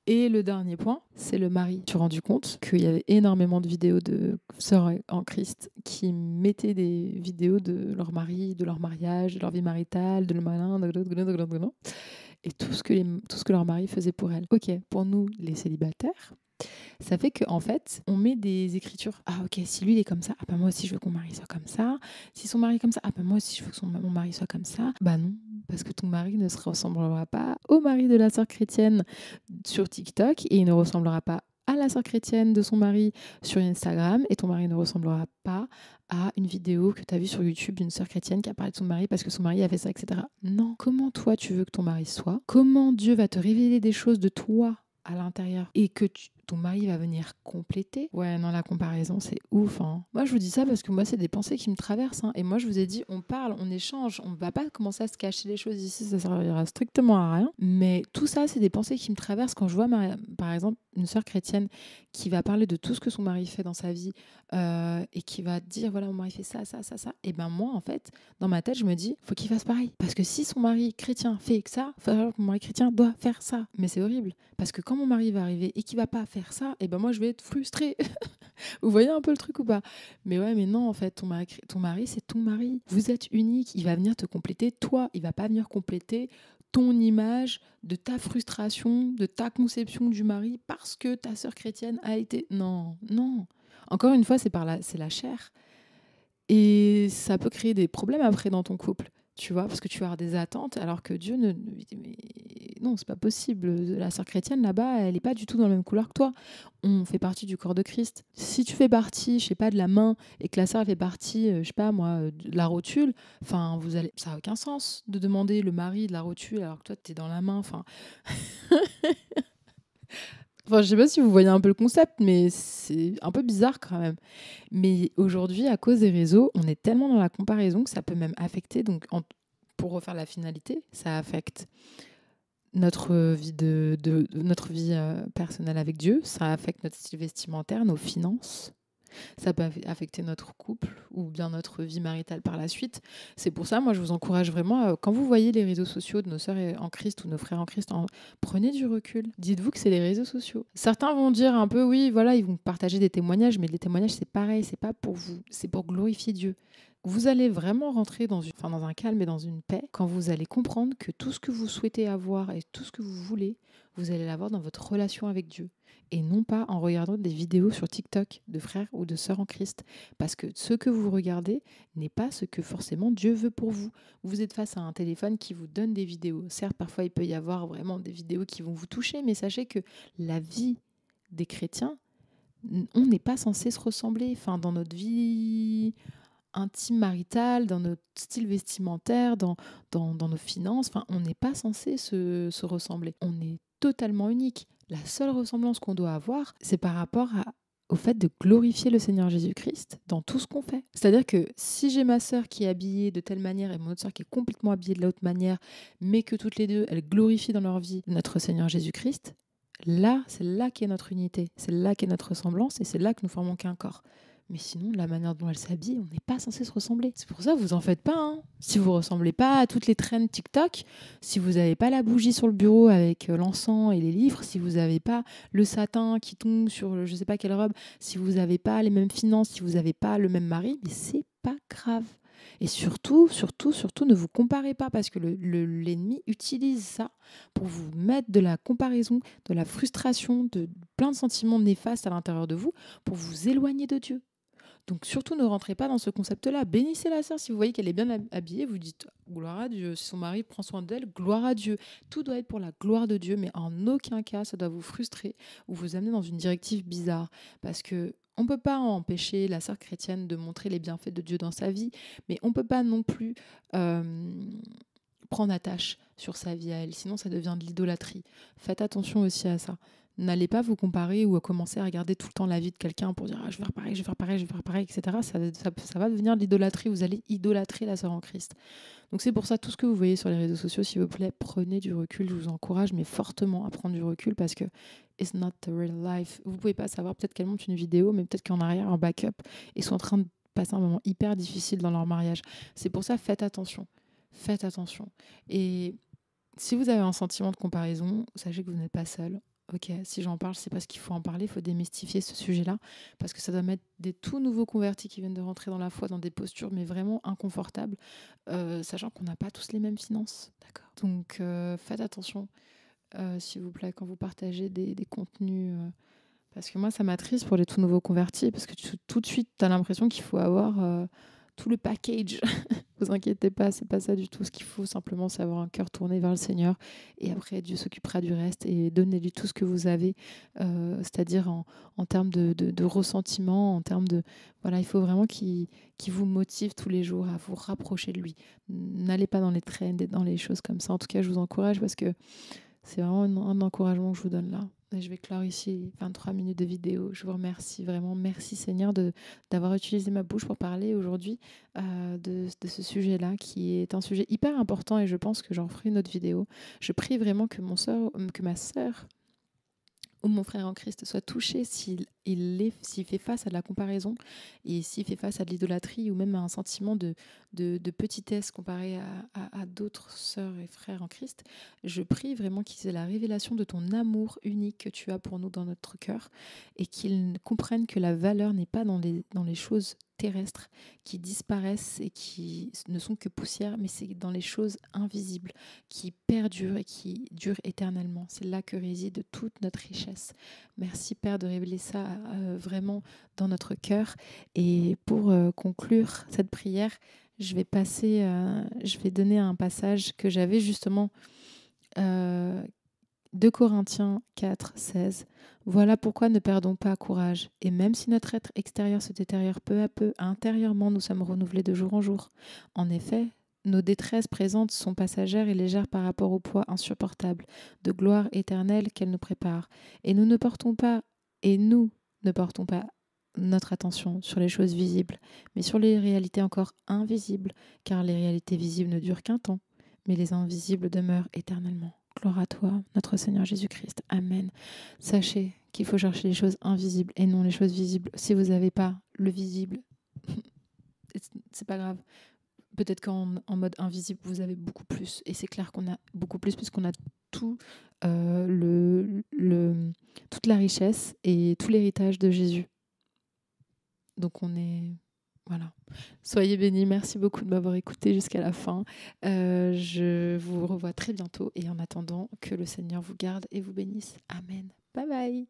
Et le dernier point, c'est le mari. Je me suis rendu compte qu'il y avait énormément de vidéos de sœurs en Christ qui mettaient des vidéos de leur mari, de leur mariage, de leur vie maritale, de le malin, et tout ce que leur mari faisait pour elles. Ok, pour nous, les célibataires, ça fait qu'en fait, on met des écritures. Ah ok, si lui il est comme ça, ah bah moi aussi je veux que mon mari soit comme ça. Si son mari est comme ça, ah bah moi aussi je veux que mon mari soit comme ça. Bah non, parce que ton mari ne se ressemblera pas au mari de la sœur chrétienne sur TikTok et il ne ressemblera pas à la sœur chrétienne de son mari sur Instagram et ton mari ne ressemblera pas à une vidéo que tu as vue sur YouTube d'une sœur chrétienne qui a parlé de son mari parce que son mari a fait ça, etc. Non. Comment toi tu veux que ton mari soit? Comment Dieu va te révéler des choses de toi à l'intérieur et que ton mari va venir compléter. Ouais, non, la comparaison, c'est ouf. Hein. Moi, je vous dis ça parce que moi, c'est des pensées qui me traversent. Hein. Et moi, je vous ai dit, on parle, on échange. On ne va pas commencer à se cacher les choses ici, ça servira strictement à rien. Mais tout ça, c'est des pensées qui me traversent quand je vois, par exemple, une sœur chrétienne qui va parler de tout ce que son mari fait dans sa vie et qui va dire, voilà, mon mari fait ça, ça, ça, ça. Et ben moi, en fait, dans ma tête, je me dis, faut qu'il fasse pareil. Parce que si son mari chrétien fait que ça, mon mari chrétien doit faire ça. Mais c'est horrible. Parce que quand mon mari va arriver et qu'il va pas faire ça, et ben moi, je vais être frustrée. Vous voyez un peu le truc ou pas? Mais ouais, mais non, en fait, ton mari, c'est ton mari. Vous êtes unique. Il va venir te compléter, toi. Il va pas venir compléter ton image de ta frustration, de ta conception du mari parce que ta sœur chrétienne a été... Non, non. Encore une fois, c'est la chair. Et ça peut créer des problèmes après dans ton couple, tu vois, parce que tu vas avoir des attentes, alors que Dieu ne... Mais non, c'est pas possible. La sœur chrétienne, là-bas, elle n'est pas du tout dans la même couleur que toi. On fait partie du corps de Christ. Si tu fais partie, je sais pas, de la main, et que la sœur fait partie, je sais pas moi, de la rotule, enfin, ça n'a aucun sens de demander le mari de la rotule alors que toi, tu es dans la main, enfin... Enfin, je sais pas si vous voyez un peu le concept, mais c'est un peu bizarre quand même. Mais aujourd'hui, à cause des réseaux, on est tellement dans la comparaison que ça peut même affecter, donc pour refaire la finalité, ça affecte notre vie, notre vie personnelle avec Dieu, ça affecte notre style vestimentaire, nos finances, ça peut affecter notre couple ou bien notre vie maritale par la suite. C'est pour ça, moi, je vous encourage vraiment, quand vous voyez les réseaux sociaux de nos sœurs en Christ ou nos frères en Christ, prenez du recul. Dites-vous que c'est les réseaux sociaux. Certains vont dire un peu, oui, voilà, ils vont partager des témoignages, mais les témoignages, c'est pareil, c'est pas pour vous, c'est pour glorifier Dieu. Vous allez vraiment rentrer dans un calme et dans une paix quand vous allez comprendre que tout ce que vous souhaitez avoir et tout ce que vous voulez, vous allez l'avoir dans votre relation avec Dieu. Et non pas en regardant des vidéos sur TikTok de frères ou de sœurs en Christ. Parce que ce que vous regardez n'est pas ce que forcément Dieu veut pour vous. Vous êtes face à un téléphone qui vous donne des vidéos. Certes, parfois, il peut y avoir vraiment des vidéos qui vont vous toucher, mais sachez que la vie des chrétiens, on n'est pas censé se ressembler. Enfin, dans notre vie intime maritale, dans notre style vestimentaire, dans nos finances, enfin, on n'est pas censé se ressembler. On est totalement unique. La seule ressemblance qu'on doit avoir, c'est par rapport au fait de glorifier le Seigneur Jésus-Christ dans tout ce qu'on fait. C'est-à-dire que si j'ai ma sœur qui est habillée de telle manière et mon autre sœur qui est complètement habillée de l'autre manière, mais que toutes les deux, elles glorifient dans leur vie notre Seigneur Jésus-Christ, là, c'est là qu'est notre unité, c'est là qu'est notre ressemblance et c'est là que nous formons qu'un corps. Mais sinon, de la manière dont elle s'habille, on n'est pas censé se ressembler. C'est pour ça, vous en faites pas. Hein. Si vous ressemblez pas à toutes les trends TikTok, si vous n'avez pas la bougie sur le bureau avec l'encens et les livres, si vous n'avez pas le satin qui tombe sur je sais pas quelle robe, si vous n'avez pas les mêmes finances, si vous n'avez pas le même mari, mais c'est pas grave. Et surtout, ne vous comparez pas parce que l'ennemi utilise ça pour vous mettre de la comparaison, de la frustration, de plein de sentiments néfastes à l'intérieur de vous pour vous éloigner de Dieu. Donc surtout ne rentrez pas dans ce concept-là. Bénissez la sœur si vous voyez qu'elle est bien habillée, vous dites gloire à Dieu. Si son mari prend soin d'elle, gloire à Dieu. Tout doit être pour la gloire de Dieu, mais en aucun cas ça doit vous frustrer ou vous amener dans une directive bizarre. Parce que on ne peut pas empêcher la sœur chrétienne de montrer les bienfaits de Dieu dans sa vie, mais on ne peut pas non plus prendre attache sur sa vie à elle, sinon ça devient de l'idolâtrie. Faites attention aussi à ça. N'allez pas vous comparer ou à commencer à regarder tout le temps la vie de quelqu'un pour dire je vais faire pareil, je vais faire pareil, je vais faire pareil, etc. Ça va devenir de l'idolâtrie. Vous allez idolâtrer la sœur en Christ. Donc c'est pour ça, tout ce que vous voyez sur les réseaux sociaux, s'il vous plaît, prenez du recul. Je vous encourage, mais fortement, à prendre du recul parce que it's not the real life. Vous pouvez pas savoir, peut-être qu'elle monte une vidéo, mais peut-être qu'en arrière, en backup, ils sont en train de passer un moment hyper difficile dans leur mariage. C'est pour ça, faites attention. Faites attention. Et si vous avez un sentiment de comparaison, sachez que vous n'êtes pas seul. Ok, si j'en parle, c'est parce qu'il faut en parler, il faut démystifier ce sujet-là, parce que ça doit mettre des tout nouveaux convertis qui viennent de rentrer dans la foi dans des postures, mais vraiment inconfortables, sachant qu'on n'a pas tous les mêmes finances. D'accord. Donc faites attention, s'il vous plaît, quand vous partagez des contenus. Parce que moi, ça m'attriste pour les tout nouveaux convertis, parce que tout de suite, tu as l'impression qu'il faut avoir tout le package. Vous inquiétez pas, c'est pas ça du tout. Ce qu'il faut simplement, c'est avoir un cœur tourné vers le Seigneur. Et après, Dieu s'occupera du reste. Et donnez-lui tout ce que vous avez, c'est-à-dire en termes de ressentiment, en termes de... Voilà, il faut vraiment qu'il vous motive tous les jours à vous rapprocher de lui. N'allez pas dans les trends et dans les choses comme ça. En tout cas, je vous encourage parce que c'est vraiment un encouragement que je vous donne là. Et je vais clore ici 23 minutes de vidéo. Je vous remercie vraiment. Merci Seigneur d'avoir utilisé ma bouche pour parler aujourd'hui de ce sujet-là, qui est un sujet hyper important et je pense que j'en ferai une autre vidéo. Je prie vraiment que ma sœur ou mon frère en Christ soit touché s'il fait face à de la comparaison et s'il fait face à de l'idolâtrie ou même à un sentiment de petitesse comparé à d'autres sœurs et frères en Christ. Je prie vraiment qu'ils aient la révélation de ton amour unique que tu as pour nous dans notre cœur et qu'ils comprennent que la valeur n'est pas dans les choses terrestres qui disparaissent et qui ne sont que poussière, mais c'est dans les choses invisibles qui perdurent et qui durent éternellement. C'est là que réside toute notre richesse. Merci Père de révéler ça vraiment dans notre cœur. Et pour conclure cette prière, je vais donner un passage que j'avais justement 2 Corinthiens 4, 16. Voilà pourquoi ne perdons pas courage. Et même si notre être extérieur se détériore peu à peu, intérieurement nous sommes renouvelés de jour en jour. En effet, nos détresses présentes sont passagères et légères par rapport au poids insupportable de gloire éternelle qu'elles nous préparent. Et nous ne portons pas notre attention sur les choses visibles, mais sur les réalités encore invisibles, car les réalités visibles ne durent qu'un temps, mais les invisibles demeurent éternellement. Gloire à toi, notre Seigneur Jésus-Christ. Amen. Sachez qu'il faut chercher les choses invisibles et non les choses visibles. Si vous n'avez pas le visible, c'est pas grave. Peut-être qu'en mode invisible, vous avez beaucoup plus. Et c'est clair qu'on a beaucoup plus puisqu'on a tout, toute la richesse et tout l'héritage de Jésus. Donc on est... Voilà. Soyez bénis. Merci beaucoup de m'avoir écouté jusqu'à la fin. Je vous revois très bientôt et en attendant, que le Seigneur vous garde et vous bénisse. Amen. Bye bye.